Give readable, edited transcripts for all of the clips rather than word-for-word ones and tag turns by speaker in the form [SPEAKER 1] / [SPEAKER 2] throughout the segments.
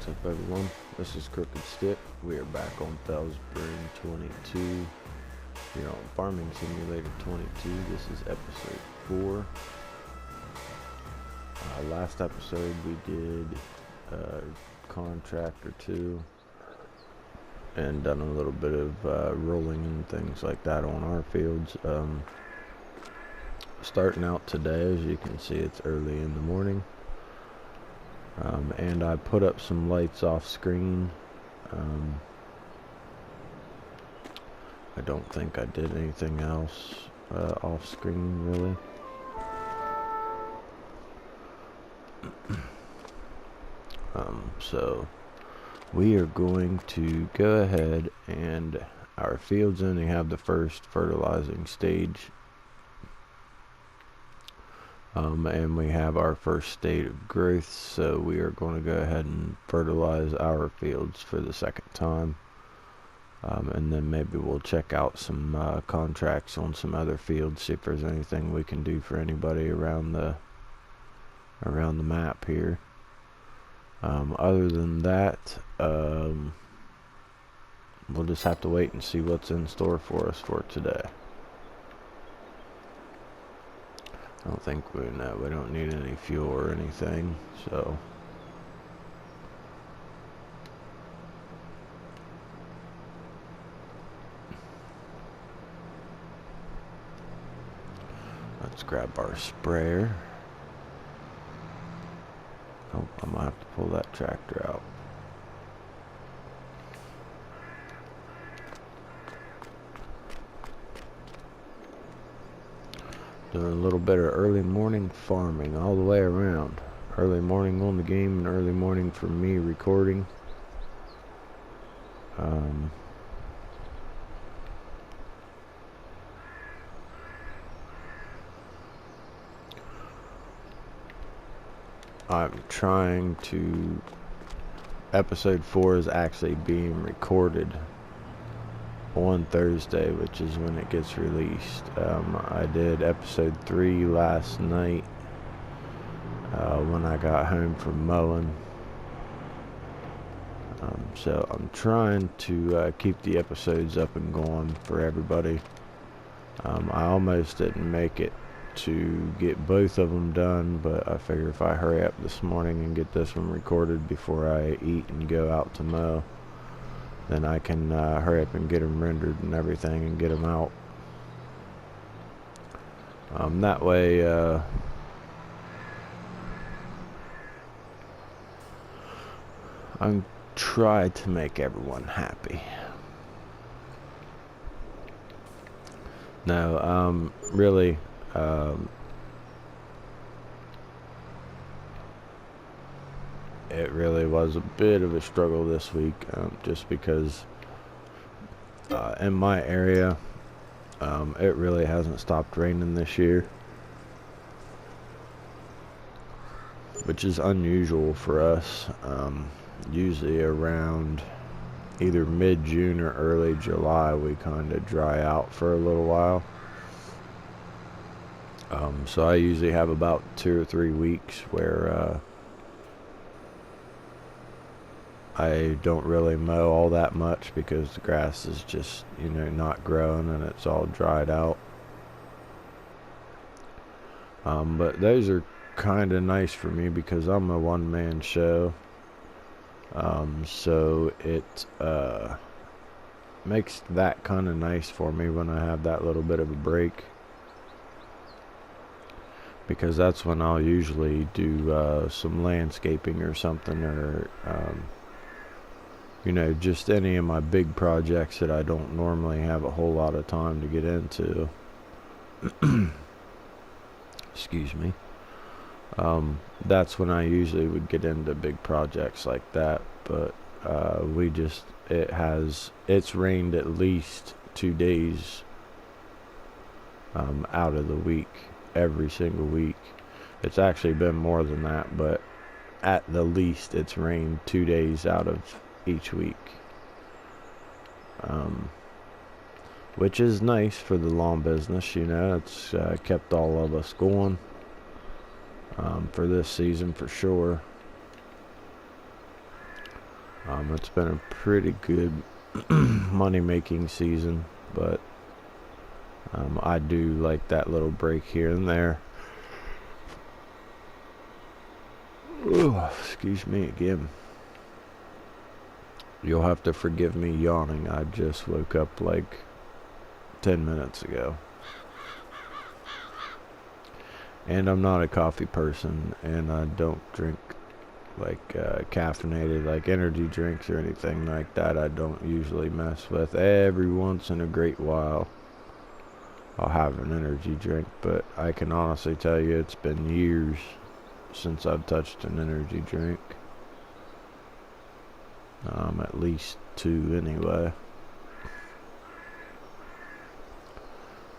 [SPEAKER 1] What's up, everyone? This is Crooked Stick. We are back on Felsbrunn22 here on Farming Simulator 22. This is episode 4. Last episode we did contract or 2 and done a little bit of rolling and things like that on our fields. Starting out today, as you can see, it's early in the morning. And I put up some lights off screen. I don't think I did anything else off screen, really. So we are going to go ahead, and our fields only have the first fertilizing stage. And we have our first state of growth, so we are going to go ahead and fertilize our fields for the second time. And then maybe we'll check out some contracts on some other fields, see if there's anything we can do for anybody around the map here. Other than that, we'll just have to wait and see what's in store for us for today. I don't think we don't need any fuel or anything, so let's grab our sprayer. Oh, I might have to pull that tractor out. Doing a little bit of early morning farming all the way around. Early morning on the game and early morning for me recording. I'm trying to... Episode 4 is actually being recorded on Thursday, which is when it gets released. I did episode 3 last night when I got home from mowing. So I'm trying to keep the episodes up and going for everybody. I almost didn't make it to get both of them done, but I figure if I hurry up this morning and get this one recorded before I eat and go out to mow, then I can hurry up and get them rendered and everything and get them out. That way, I'm try to make everyone happy. No, really, it really was a bit of a struggle this week, just because in my area, it really hasn't stopped raining this year, which is unusual for us. Usually around either mid-June or early July we kind of dry out for a little while. So I usually have about 2 or 3 weeks where I don't really mow all that much because the grass is just, not growing and it's all dried out. But those are kind of nice for me because I'm a one-man show. So it makes that kind of nice for me when I have that little bit of a break, because that's when I'll usually do some landscaping or something, or just any of my big projects that I don't normally have a whole lot of time to get into. Excuse me. That's when I usually would get into big projects like that, but it's rained at least 2 days out of the week, every single week. It's actually been more than that, but at the least it's rained 2 days out of each week, which is nice for the lawn business. It's kept all of us going for this season for sure. It's been a pretty good money-making season, but I do like that little break here and there. Ooh, excuse me again. You'll have to forgive me yawning. I just woke up like 10 minutes ago. And I'm not a coffee person, and I don't drink like caffeinated like energy drinks or anything like that. I don't usually mess with. Every once in a great while I'll have an energy drink, but I can honestly tell you it's been years since I've touched an energy drink. At least 2 anyway.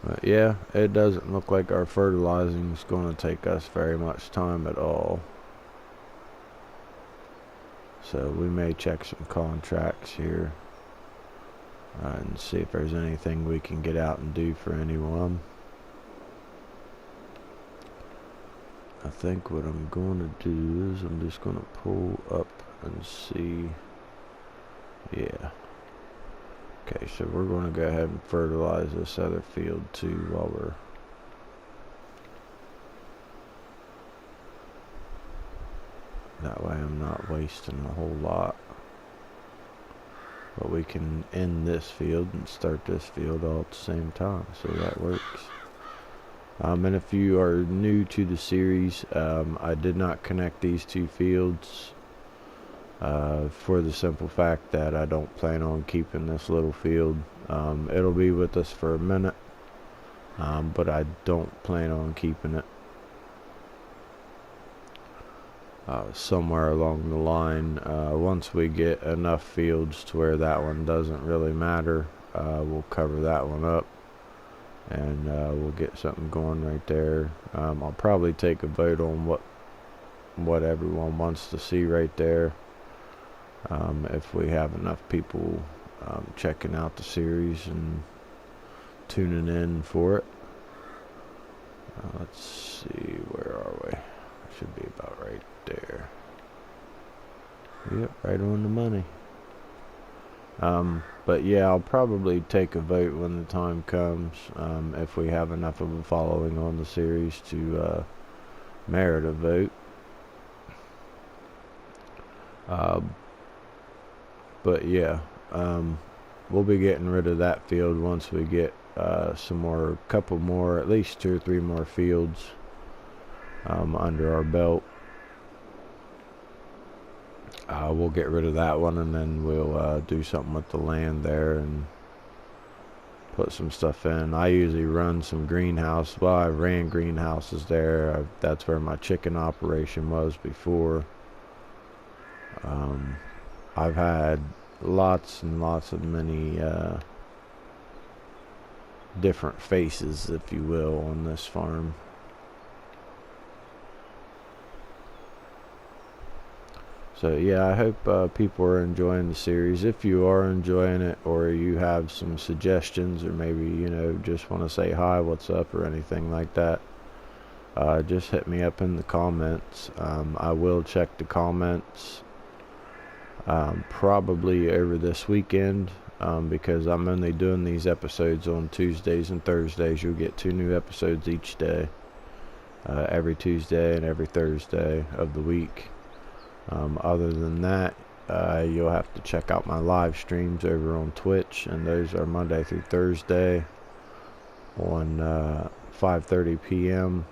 [SPEAKER 1] But yeah, it doesn't look like our fertilizing is going to take us very much time at all. So we may check some contracts here and see if there's anything we can get out and do for anyone. I think what I'm going to do is I'm just going to pull up and see. Yeah. Okay, so we're going to go ahead and fertilize this other field too while we're... That way I'm not wasting a whole lot. But we can end this field and start this field all at the same time, so that works. And if you are new to the series, I did not connect these 2 fields for the simple fact that I don't plan on keeping this little field. It'll be with us for a minute, but I don't plan on keeping it. Somewhere along the line, once we get enough fields to where that one doesn't really matter, we'll cover that one up, and we'll get something going right there. I'll probably take a vote on what everyone wants to see right there. If we have enough people checking out the series and tuning in for it. Let's see, where are we? Should be about right there. Yep, right on the money. But yeah, I'll probably take a vote when the time comes, if we have enough of a following on the series to merit a vote. But yeah, we'll be getting rid of that field once we get couple more, at least 2 or 3 more fields under our belt. We'll get rid of that one, and then we'll do something with the land there and put some stuff in. I usually run some greenhouse. Well, I ran greenhouses there. That's where my chicken operation was before. I've had lots and lots of many different faces, if you will, on this farm. So yeah, I hope people are enjoying the series. If you are enjoying it, or you have some suggestions, or maybe just want to say hi, what's up, or anything like that, just hit me up in the comments. I will check the comments probably over this weekend, because I'm only doing these episodes on Tuesdays and Thursdays. You'll get 2 new episodes each day, every Tuesday and every Thursday of the week. Other than that, you'll have to check out my live streams over on Twitch, and those are Monday through Thursday on 5:30 p.m.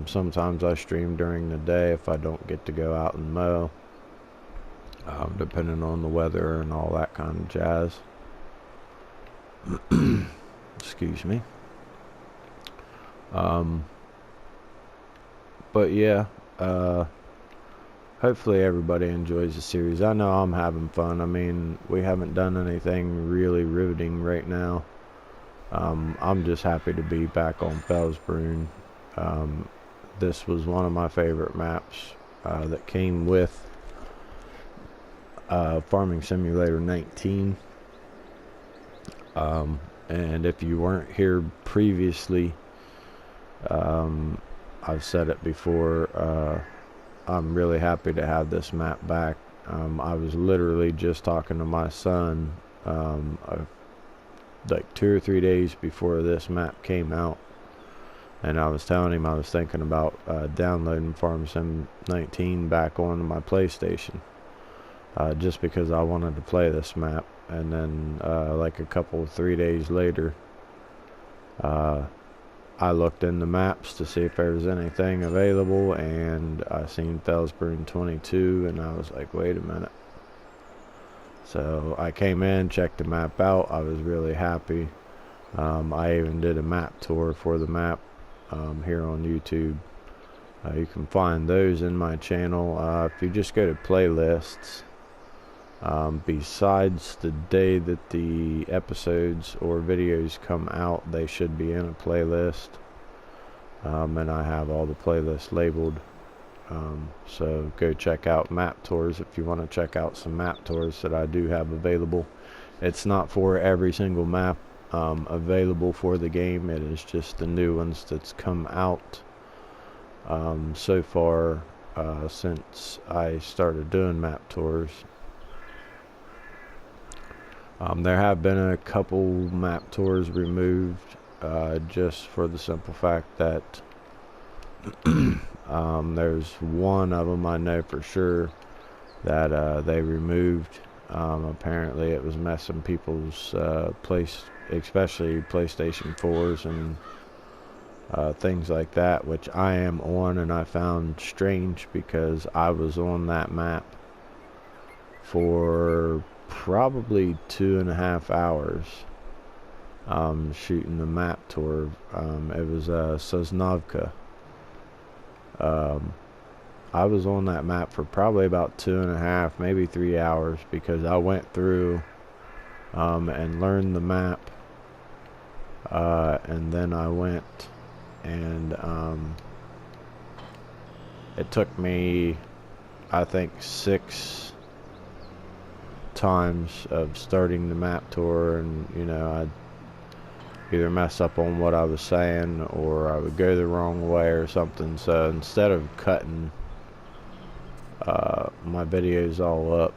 [SPEAKER 1] Sometimes I stream during the day if I don't get to go out and mow, depending on the weather and all that kind of jazz. Excuse me. But yeah, hopefully everybody enjoys the series. I know I'm having fun. I mean, we haven't done anything really riveting right now. I'm just happy to be back on Felsbrunn. This was one of my favorite maps that came with Farming Simulator 19. And if you weren't here previously, I've said it before, I'm really happy to have this map back. I was literally just talking to my son like 2 or 3 days before this map came out, and I was telling him I was thinking about downloading Farm Sim 19 back onto my PlayStation, just because I wanted to play this map. And then like a couple 3 days later, I looked in the maps to see if there was anything available, and I seen Felsbrunn22, and I was like, wait a minute. So I came in, checked the map out. I was really happy. I even did a map tour for the map here on YouTube. You can find those in my channel. If you just go to playlists, besides the day that the episodes or videos come out, they should be in a playlist. And I have all the playlists labeled. So go check out map tours if you want to check out some map tours that I do have available. It's not for every single map available for the game. It is just the new ones that's come out so far since I started doing map tours. There have been a couple map tours removed, just for the simple fact that there's one of them I know for sure that they removed. Apparently it was messing people's especially PlayStation 4s and things like that, which I am on, and I found strange because I was on that map for probably 2.5 hours shooting the map tour. It was Sosnovka. I was on that map for probably about 2.5, maybe 3 hours, because I went through and learned the map, and then I went and it took me, I think, 6 times of starting the map tour, and I'd either mess up on what I was saying or I would go the wrong way or something. So instead of cutting my videos all up,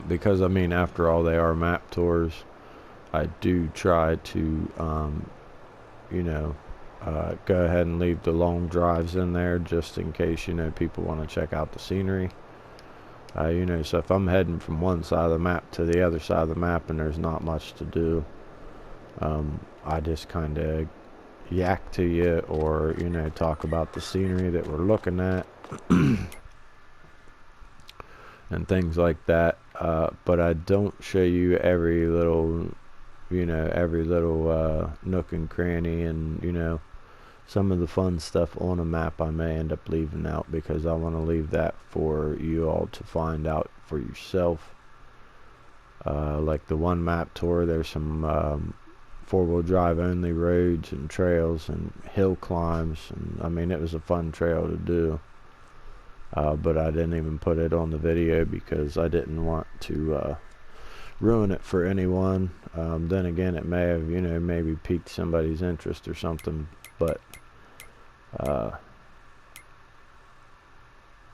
[SPEAKER 1] because after all, they are map tours, I do try to go ahead and leave the long drives in there just in case people want to check out the scenery. So if I'm heading from one side of the map to the other side of the map and there's not much to do, I just kind of yak to you, or talk about the scenery that we're looking at and things like that. But I don't show you every little nook and cranny, and some of the fun stuff on a map I may end up leaving out, because I want to leave that for you all to find out for yourself. Like the one map tour, there's some four-wheel drive only roads and trails and hill climbs, and it was a fun trail to do, but I didn't even put it on the video because I didn't want to ruin it for anyone. Then again, it may have maybe piqued somebody's interest or something, but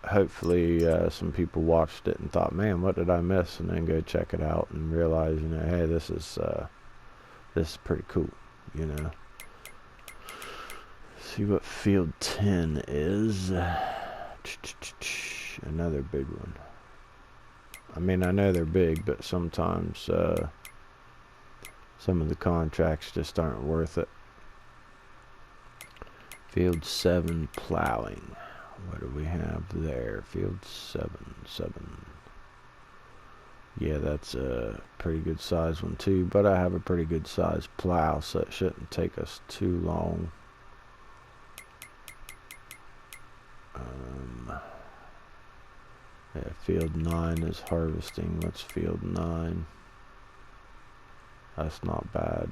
[SPEAKER 1] hopefully some people watched it and thought, man, what did I miss, and then go check it out and realize, hey, this is pretty cool. See what field 10 is. Another big one. I know they're big, but sometimes some of the contracts just aren't worth it. Field 7 plowing. What do we have there? Field 7. Yeah, that's a pretty good size one too, but I have a pretty good size plow, so it shouldn't take us too long. Yeah, field 9 is harvesting. What's field 9? That's not bad.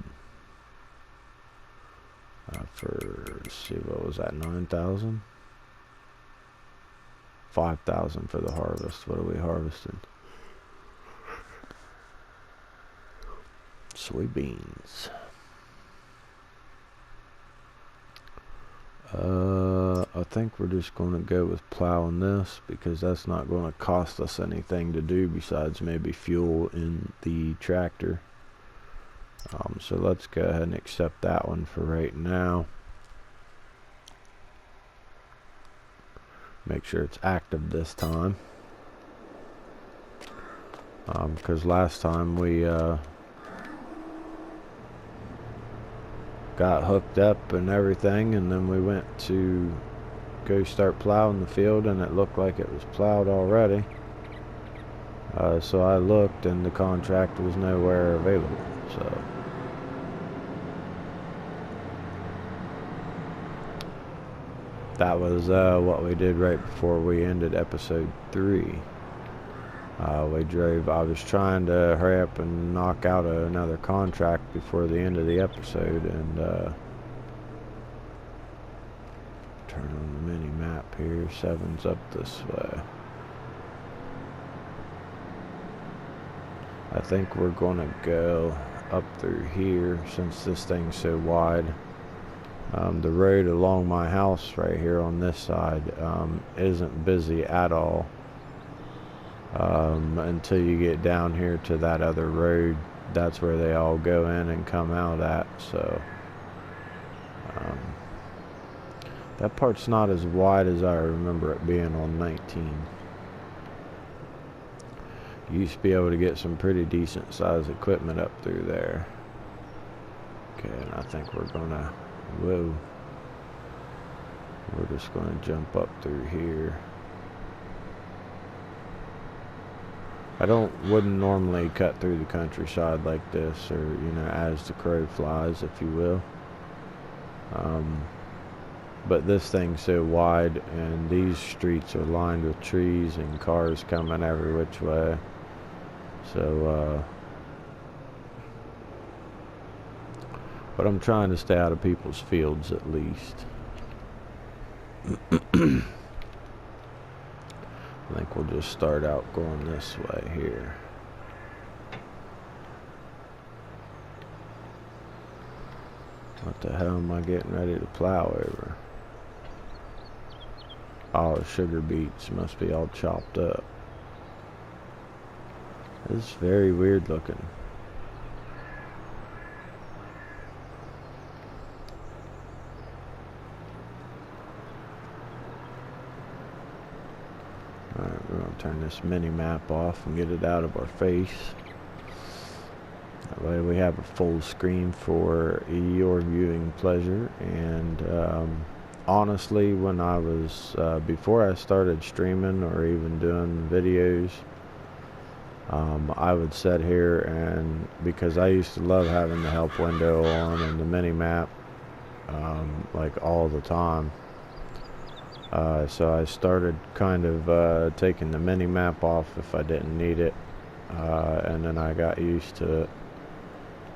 [SPEAKER 1] Let's see, what was that, 9,000? 5,000 for the harvest. What are we harvesting? Soybeans. think we're just going to go with plowing this because that's not going to cost us anything to do besides maybe fuel in the tractor. So let's go ahead and accept that one for right now. Make sure it's active this time. Because last time we got hooked up and everything, and then we went to go start plowing the field and it looked like it was plowed already. So I looked and the contract was nowhere available. So that was what we did right before we ended episode 3. We drove. I was trying to hurry up and knock out another contract before the end of the episode, and turn on the mini map here. 7's up this way. I think we're gonna go up through here since this thing's so wide. The road along my house right here on this side isn't busy at all. Until you get down here to that other road. That's where they all go in and come out at. So that part's not as wide as I remember it being on 19. You used to be able to get some pretty decent size equipment up through there. Okay, and I think we're gonna, whoa, we're just gonna jump up through here. I wouldn't normally cut through the countryside like this, or, you know, as the crow flies, if you will. But this thing's so wide, and these streets are lined with trees and cars coming every which way. So, but I'm trying to stay out of people's fields at least. I think we'll just start out going this way here. What the hell am I getting ready to plow over? Oh, the sugar beets must be all chopped up. This is very weird looking. Alright, we're going to turn this mini map off and get it out of our face. That way we have a full screen for your viewing pleasure. And honestly, when I was, before I started streaming or even doing videos, I would sit here and, because I used to love having the help window on and the mini map, like all the time. So I started kind of taking the mini map off if I didn't need it, and then I got used to it,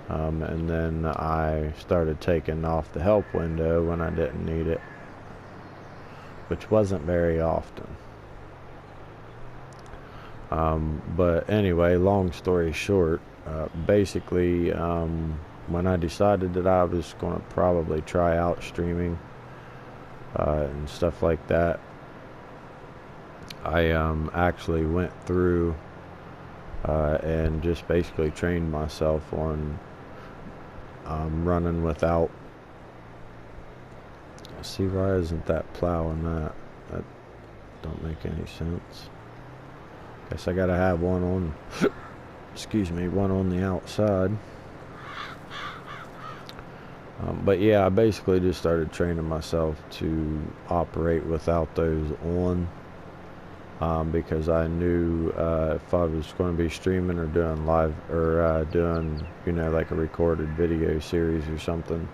[SPEAKER 1] and then I started taking off the help window when I didn't need it, which wasn't very often. But anyway, long story short, basically when I decided that I was going to probably try out streaming and stuff like that, I actually went through and just basically trained myself on running without. See, why isn't that plowing that? That don't make any sense. Guess I gotta have one on excuse me, one on the outside. But yeah, I basically just started training myself to operate without those on, because I knew if I was going to be streaming or doing live, or doing, you know, like a recorded video series or something,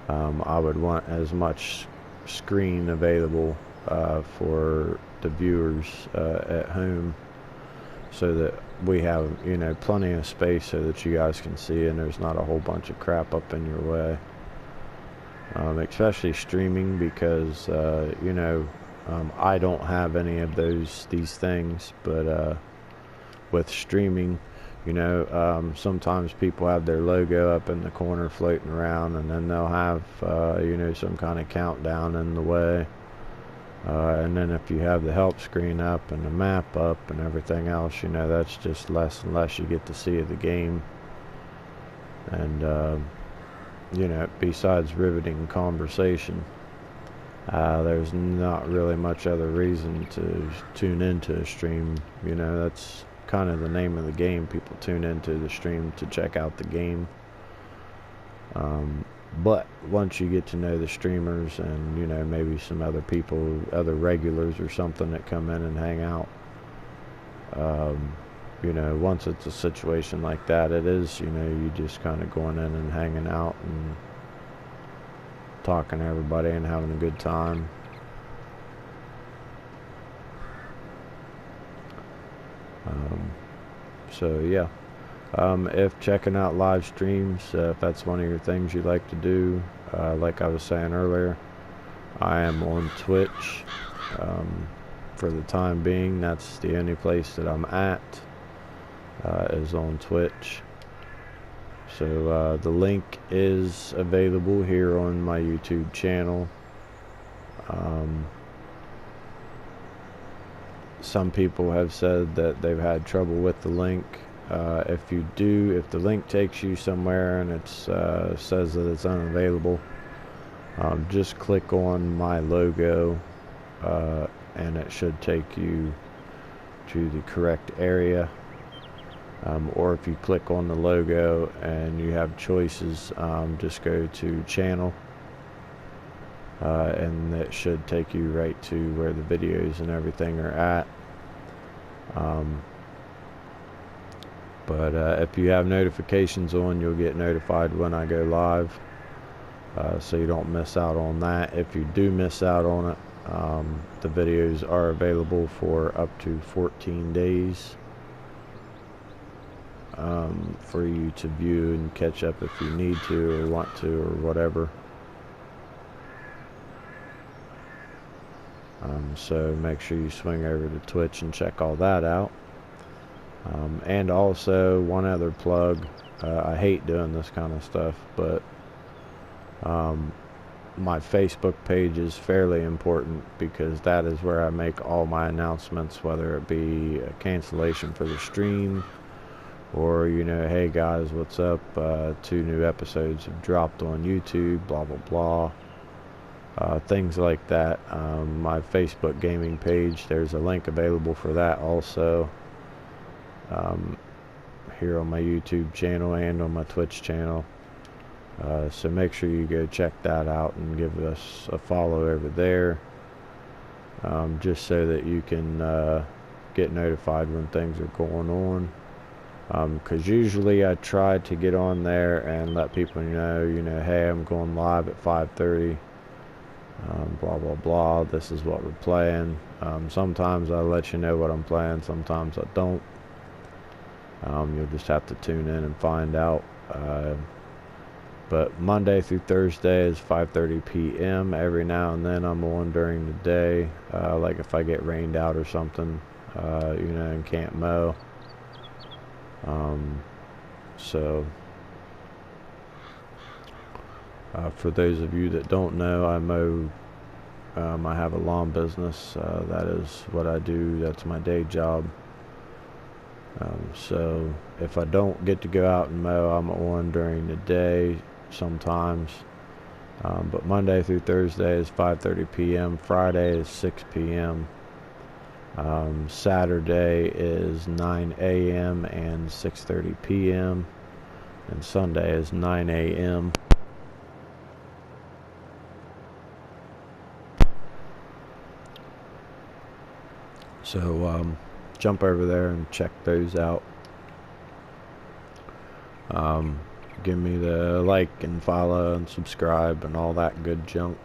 [SPEAKER 1] I would want as much screen available for the viewers at home, so that we have, you know, plenty of space so that you guys can see and there's not a whole bunch of crap up in your way. Especially streaming, because you know, I don't have any of these things, but with streaming, you know, sometimes people have their logo up in the corner floating around, and then they'll have you know, some kind of countdown in the way. And then if you have the help screen up and the map up and everything else, you know, that's just less and less you get to see of the game. And you know, besides riveting conversation, there's not really much other reason to tune into a stream. You know, that's kind of the name of the game. People tune into the stream to check out the game. But once you get to know the streamers and, you know, maybe some other people, other regulars or something that come in and hang out, you know, once it's a situation like that, it is, you know, you just kind of going in and hanging out and talking to everybody and having a good time. So yeah, if checking out live streams, if that's one of your things you like to do, like I was saying earlier, I am on Twitch. For the time being, that's the only place that I'm at, is on Twitch. So the link is available here on my YouTube channel. Some people have said that they've had trouble with the link. If the link takes you somewhere and it says that it's unavailable, just click on my logo, and it should take you to the correct area. Or if you click on the logo and you have choices, just go to channel, and it should take you right to where the videos and everything are at. But if you have notifications on, you'll get notified when I go live, so you don't miss out on that. If you do miss out on it, the videos are available for up to 14 days for you to view and catch up if you need to or want to or whatever. So make sure you swing over to Twitch and check all that out. And also, one other plug, I hate doing this kind of stuff, but my Facebook page is fairly important because that is where I make all my announcements, whether it be a cancellation for the stream or, you know, hey guys, what's up, 2 new episodes have dropped on YouTube, blah blah blah. Things like that. My Facebook gaming page, there's a link available for that also, here on my YouTube channel and on my Twitch channel. So make sure you go check that out and give us a follow over there, just so that you can get notified when things are going on. Because usually I try to get on there and let people know, you know, hey, I'm going live at 5:30. Blah blah blah, this is what we're playing. Sometimes I let you know what I'm playing, sometimes I don't. You'll just have to tune in and find out. But Monday through Thursday is 5:30 p.m. Every now and then I'm on during the day, like if I get rained out or something, you know, and can't mow. So for those of you that don't know, I mow. I have a lawn business. That is what I do. That's my day job. So if I don't get to go out and mow, I'm on during the day sometimes. But Monday through Thursday is 5:30 p.m. Friday is 6 p.m. Saturday is 9 a.m. and 6:30 p.m. and Sunday is 9 a.m. So jump over there and check those out. Give me the like and follow and subscribe and all that good junk.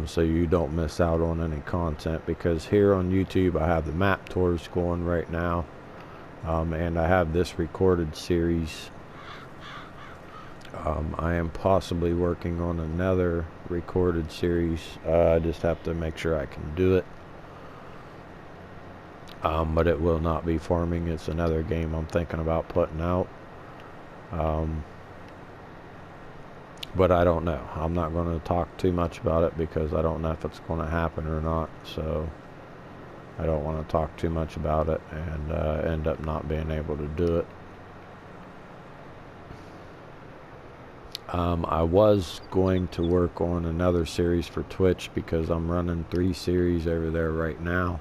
[SPEAKER 1] So you don't miss out on any content, because here on YouTube I have the map tours going right now, and I have this recorded series. I am possibly working on another recorded series. I just have to make sure I can do it. But it will not be farming. It's another game I'm thinking about putting out. But I don't know. I'm not going to talk too much about it because I don't know if it's going to happen or not. So I don't want to talk too much about it and end up not being able to do it. I was going to work on another series for Twitch because I'm running 3 series over there right now.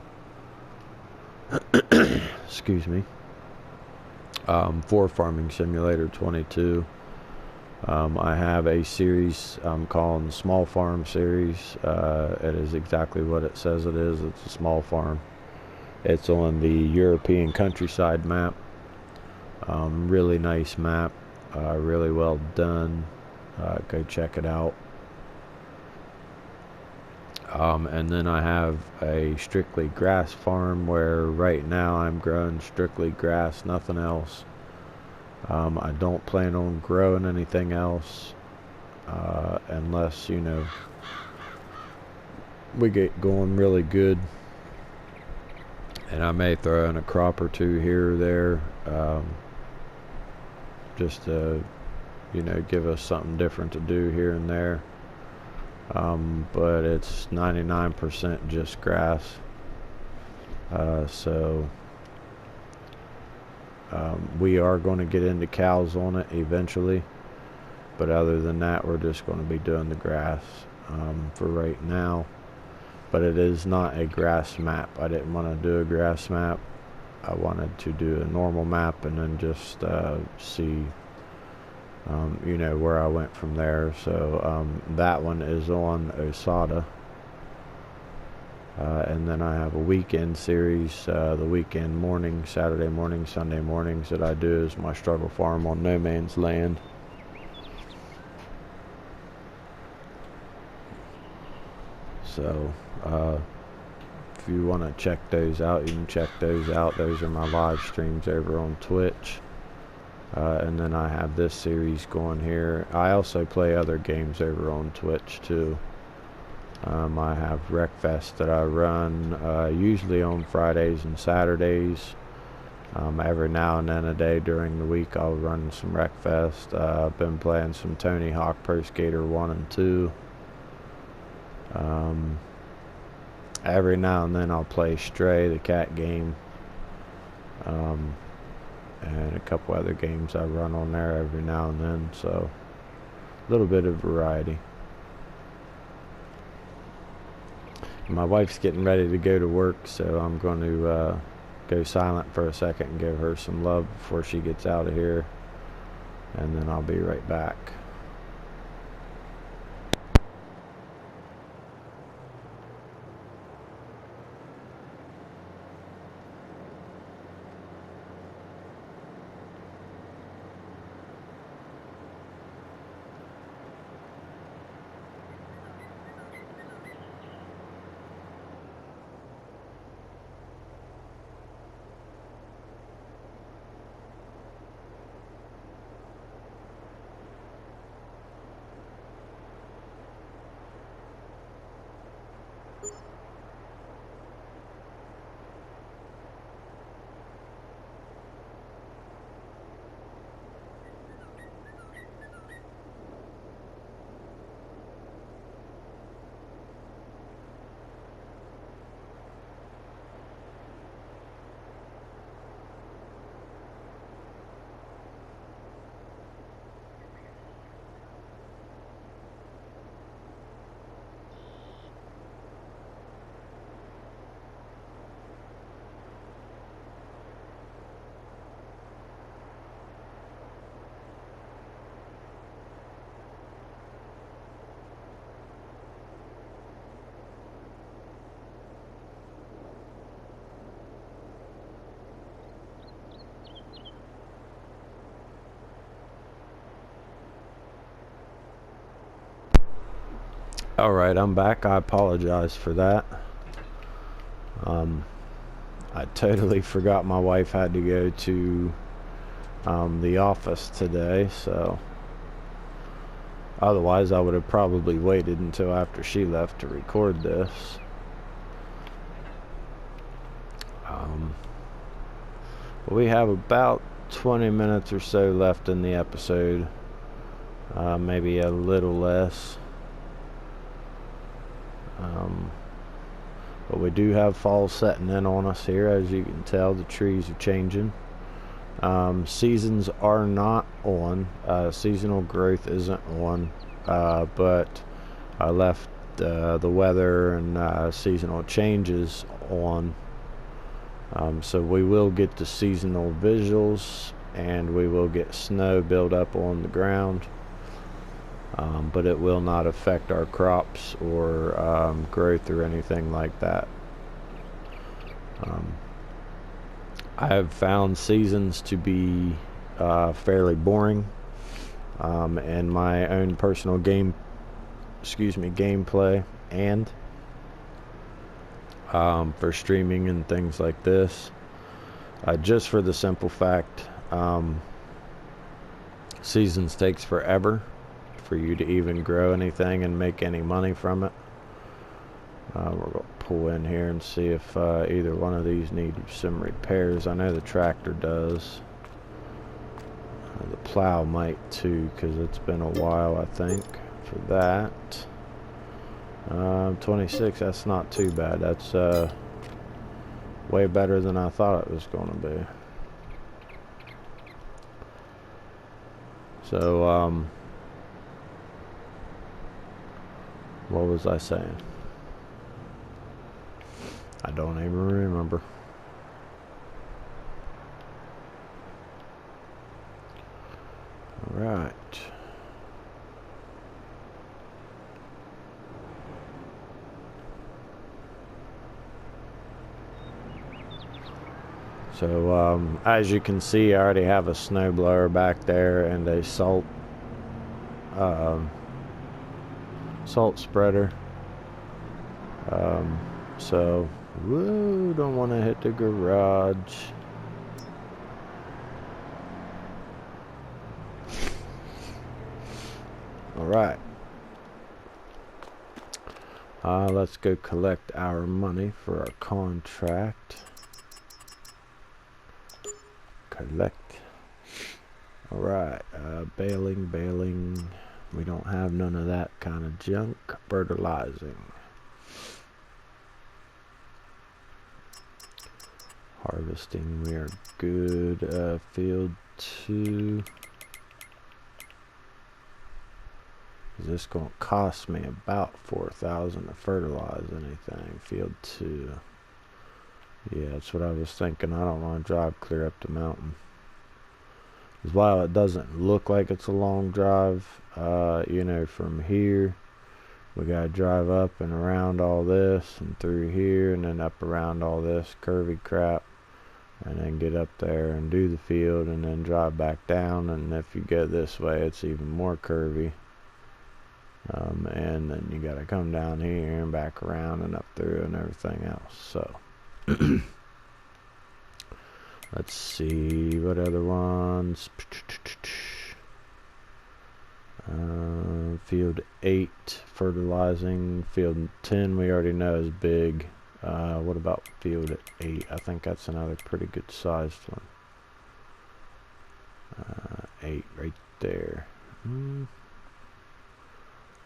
[SPEAKER 1] Excuse me. For Farming Simulator 22. I have a series I'm calling Small Farm Series. It is exactly what it says it is. It's a small farm. It's on the European countryside map. Really nice map. Really well done. Go check it out. And then I have a strictly grass farm where right now I'm growing strictly grass, nothing else. I don't plan on growing anything else unless, you know, we get going really good. And I may throw in a crop or two here or there, just to, you know, give us something different to do here and there. But it's 99% just grass. So we are going to get into cows on it eventually, but other than that, we're just going to be doing the grass for right now. But it is not a grass map. I didn't want to do a grass map. I wanted to do a normal map and then just see, you know, where I went from there. So that one is on Osada. And then I have a weekend series, the weekend morning, Saturday morning, Sunday mornings that I do is my struggle farm on No Man's Land. So if you want to check those out, you can check those out. Those are my live streams over on Twitch. And then I have this series going here. I also play other games over on Twitch too. I have Wreckfest that I run usually on Fridays and Saturdays. Every now and then a day during the week I'll run some Wreckfest. I've been playing some Tony Hawk Pro Skater 1 and 2. Every now and then I'll play Stray, the cat game. And a couple other games I run on there every now and then. So a little bit of variety. My wife's getting ready to go to work, so I'm going to go silent for a second and give her some love before she gets out of here, and then I'll be right back. Alright, I'm back. I apologize for that. I totally forgot my wife had to go to the office today, so otherwise I would have probably waited until after she left to record this. We have about 20 minutes or so left in the episode. maybe a little less. But we do have fall setting in on us here. As you can tell, the trees are changing. Seasons are not on. Seasonal growth isn't on, but I left the weather and seasonal changes on. So we will get the seasonal visuals, and we will get snow build up on the ground. But it will not affect our crops or growth or anything like that. I have found seasons to be fairly boring, and my own personal gameplay, and for streaming and things like this, just for the simple fact, seasons takes forever for you to even grow anything and make any money from it. We're going to pull in here and see if either one of these need some repairs. I know the tractor does. The plow might too, because it's been a while, I think, for that. 26, that's not too bad. That's way better than I thought it was going to be. So, what was I saying? I don't even remember. All right. So, as you can see, I already have a snowblower back there and a salt spreader. So, whoa, don't want to hit the garage. All right. Let's go collect our money for our contract. Collect. All right. Baling. We don't have none of that kind of junk. Fertilizing. Harvesting, we are good. Field 2. Is this going to cost me about 4,000 to fertilize anything? Field 2. Yeah, that's what I was thinking. I don't want to drive clear up the mountain. Because while it doesn't look like it's a long drive, you know, from here, we got to drive up and around all this and through here and then up around all this curvy crap. And then get up there and do the field and then drive back down. And if you go this way, it's even more curvy. And then you got to come down here and back around and up through and everything else. So let's see what other ones. Field 8 fertilizing. Field 10 we already know is big. What about field 8? I think that's another pretty good sized one. 8 right there.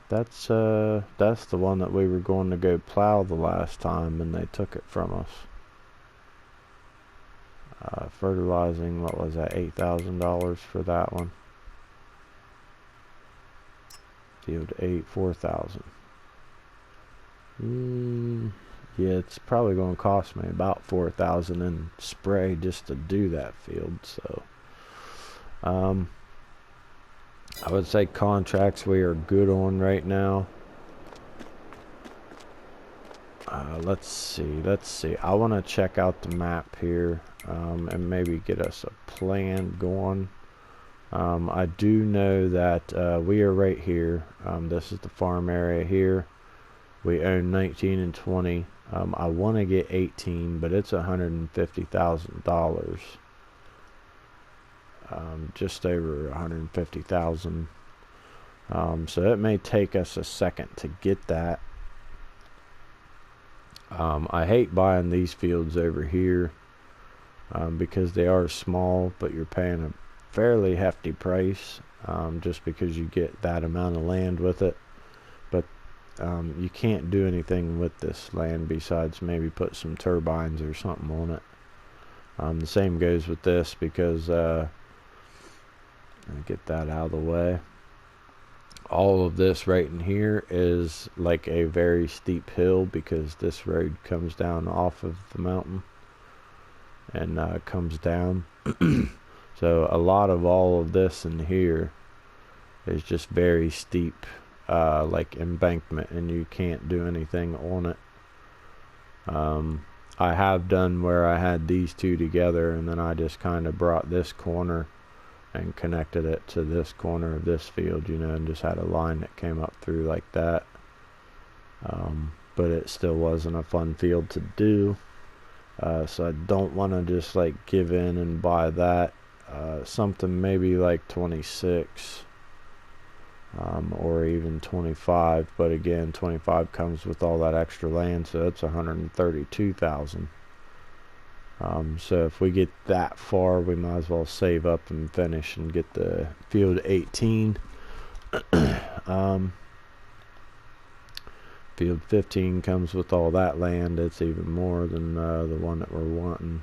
[SPEAKER 1] That's the one that we were going to go plow the last time and they took it from us. Fertilizing, what was that, $8,000 for that one. Field 8, 4,000. Yeah, it's probably going to cost me about 4,000 in spray just to do that field. So, I would say contracts we are good on right now. Let's see. I want to check out the map here, and maybe get us a plan going. I do know that we are right here. This is the farm area here. We own 19 and 20. I want to get 18, but it's $150,000. Just over 150,000. So it may take us a second to get that. I hate buying these fields over here because they are small, but you're paying fairly hefty price, just because you get that amount of land with it. But you can't do anything with this land besides maybe put some turbines or something on it. The same goes with this, because I'll get that out of the way. All of this right in here is like a very steep hill, because this road comes down off of the mountain and comes down. So a lot of all of this in here is just very steep, like embankment, and you can't do anything on it. I have done where I had these two together, and then I just kind of brought this corner and connected it to this corner of this field, and just had a line that came up through like that. But it still wasn't a fun field to do. So I don't want to just like give in and buy that. Something maybe like 26, or even 25. But again, 25 comes with all that extra land, so it's 132,000. So if we get that far, we might as well save up and finish and get the field 18. Field 15 comes with all that land. It's even more than the one that we're wanting.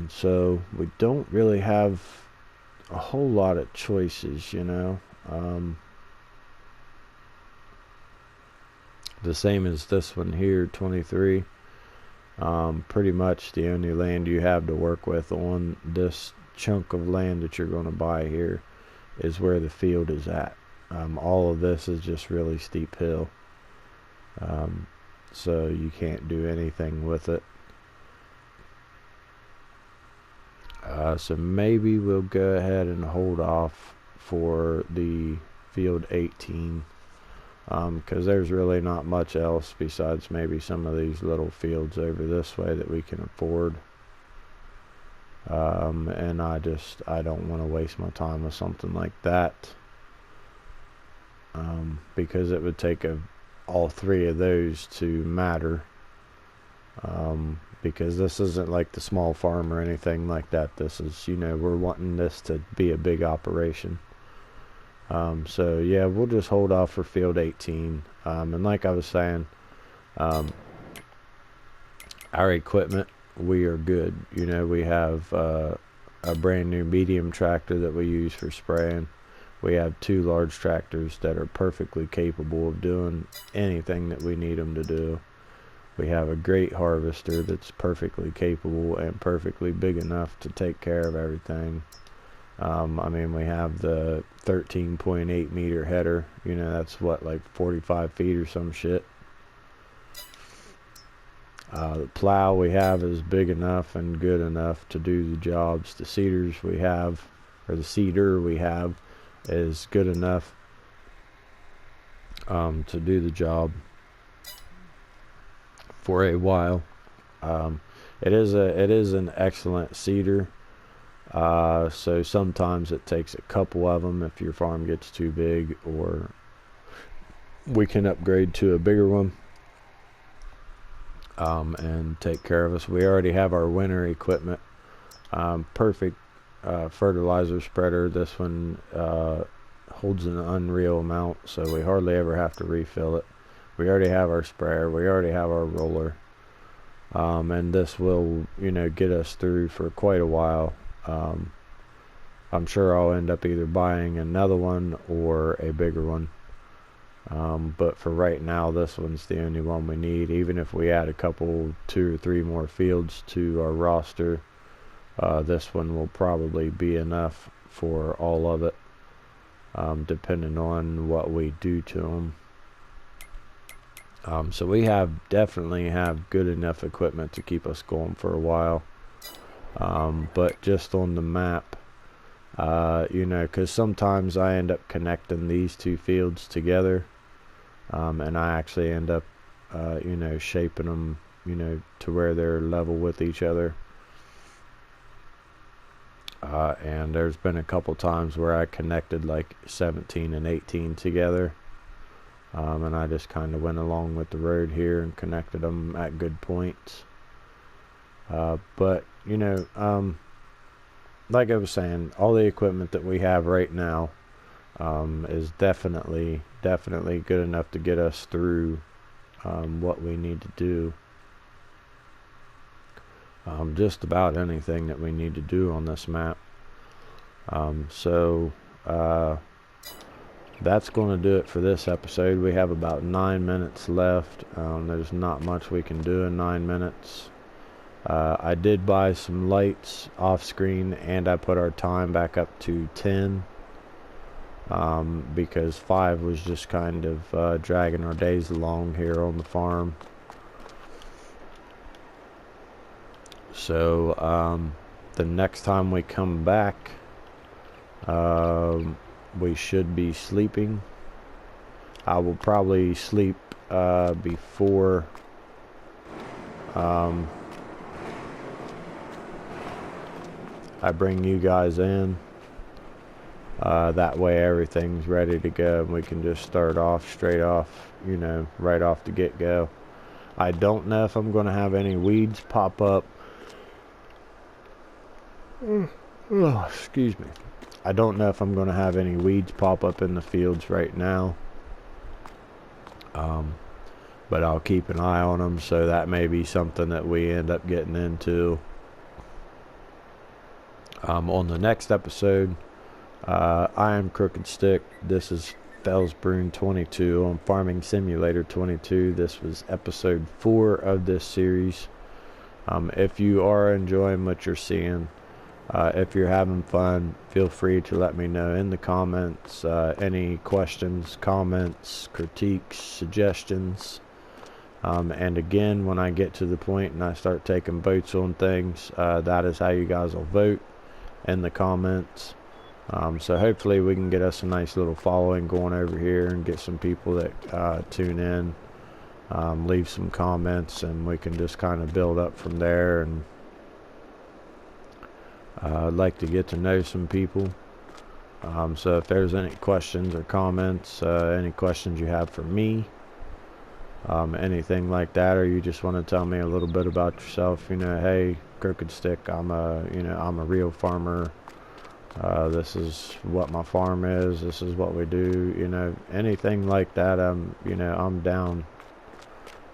[SPEAKER 1] So we don't really have a whole lot of choices, the same as this one here, 23. Pretty much the only land you have to work with on this chunk of land that you're going to buy here is where the field is at. All of this is just really steep hill, so you can't do anything with it. So maybe we'll go ahead and hold off for the field 18, because there's really not much else besides maybe some of these little fields over this way that we can afford. And I don't want to waste my time with something like that, because it would take all three of those to matter, because this isn't like the small farm or anything like that. This is, we're wanting this to be a big operation. So yeah, we'll just hold off for field 18. And like I was saying, our equipment, we are good. We have a brand new medium tractor that we use for spraying. We have 2 large tractors that are perfectly capable of doing anything that we need them to do. We have a great harvester that's perfectly capable and perfectly big enough to take care of everything. We have the 13.8 meter header. That's what, like 45 feet or some shit. The plow we have is big enough and good enough to do the jobs. The seeder we have is good enough to do the job for a while. It is an excellent seeder. So sometimes it takes a couple of them if your farm gets too big, or we can upgrade to a bigger one and take care of us. We already have our winter equipment. Perfect fertilizer spreader. This one holds an unreal amount, so we hardly ever have to refill it. We already have our sprayer. We already have our roller. And this will, get us through for quite a while. I'm sure I'll end up either buying another one or a bigger one. But for right now, this one's the only one we need. Even if we add a couple, 2 or 3 more fields to our roster, this one will probably be enough for all of it, depending on what we do to them. So we definitely have good enough equipment to keep us going for a while. But just on the map, because sometimes I end up connecting these 2 fields together, and I actually end up, shaping them, to where they're level with each other. And there's been a couple times where I connected like 17 and 18 together. And I just kind of went along with the road here and connected them at good points. But you know, like I was saying, all the equipment that we have right now is definitely good enough to get us through what we need to do. Just about anything that we need to do on this map. So that's going to do it for this episode. We have about 9 minutes left. There's not much we can do in 9 minutes. I did buy some lights off screen, and I put our time back up to 10 because 5 was just kind of dragging our days along here on the farm. So the next time we come back, we should be sleeping. I will probably sleep before I bring you guys in. That way everything's ready to go and we can just start off straight off, you know, right off the get-go. I don't know if I'm going to have any weeds pop up. Oh, excuse me. I don't know if I'm going to have any weeds pop up in the fields right now. But I'll keep an eye on them, so that may be something that we end up getting into. On the next episode, I am Crooked Stick. This is Felsbrunn22 on Farming Simulator 22. This was episode 4 of this series. If you are enjoying what you're seeing, if you're having fun, feel free to let me know in the comments any questions, comments, critiques, suggestions. And again, when I get to the point and I start taking votes on things, that is how you guys will vote in the comments. So hopefully we can get us a nice little following going over here and get some people that tune in, leave some comments, and we can just kind of build up from there. And I'd like to get to know some people. So if there's any questions or comments, any questions you have for me, anything like that, or you just want to tell me a little bit about yourself, you know, hey, Crooked Stick, I'm a real farmer. This is what my farm is. This is what we do. You know, anything like that, I'm down.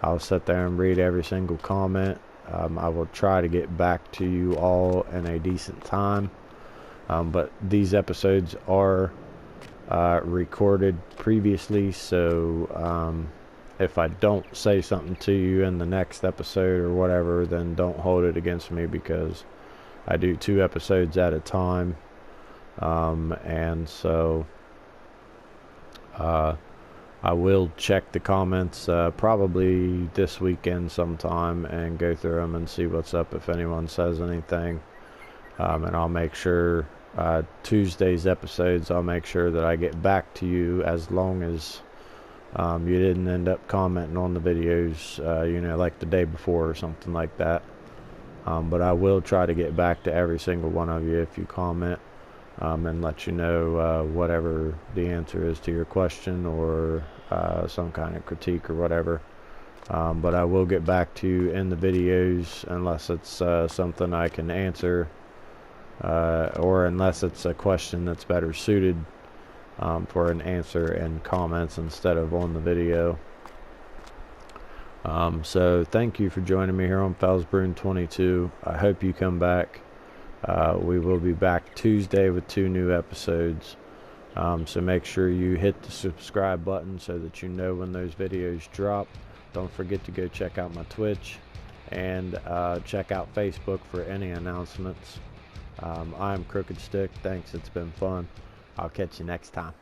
[SPEAKER 1] I'll sit there and read every single comment. I will try to get back to you all in a decent time. But these episodes are recorded previously, so if I don't say something to you in the next episode or whatever, then don't hold it against me, because I do 2 episodes at a time. And so I will check the comments probably this weekend sometime and go through them and see what's up, if anyone says anything. And I'll make sure Tuesday's episodes, I'll make sure that I get back to you, as long as you didn't end up commenting on the videos, you know, like the day before or something like that. But I will try to get back to every single one of you if you comment, and let you know whatever the answer is to your question, or some kind of critique or whatever. But I will get back to you in the videos, unless it's something I can answer, or unless it's a question that's better suited for an answer in comments instead of on the video. So thank you for joining me here on Felsbrunn22. I hope you come back. We will be back Tuesday with 2 new episodes. So make sure you hit the subscribe button so that you know when those videos drop. Don't forget to go check out my Twitch, and check out Facebook for any announcements. I'm Crooked Stick. Thanks, it's been fun. I'll catch you next time.